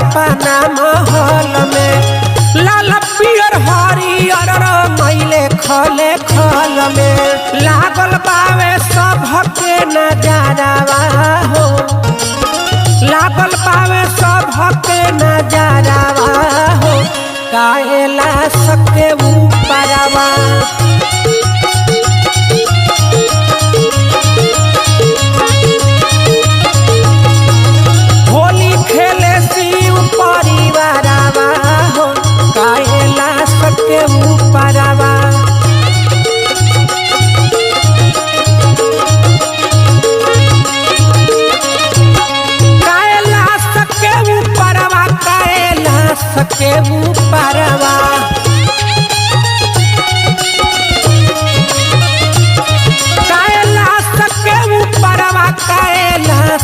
अपना महल में लाल पियर हरियर रंगैले खले खल में लागल बावे सबके नजारावा हो लागल बावे सबके नजारावा हो काहेला सके ऊपरवा होली खेले शिव परिवारवा हो काहेला सके ऊपरवा काहेला सके ऊपरवा काहेला सके ऊपरवा।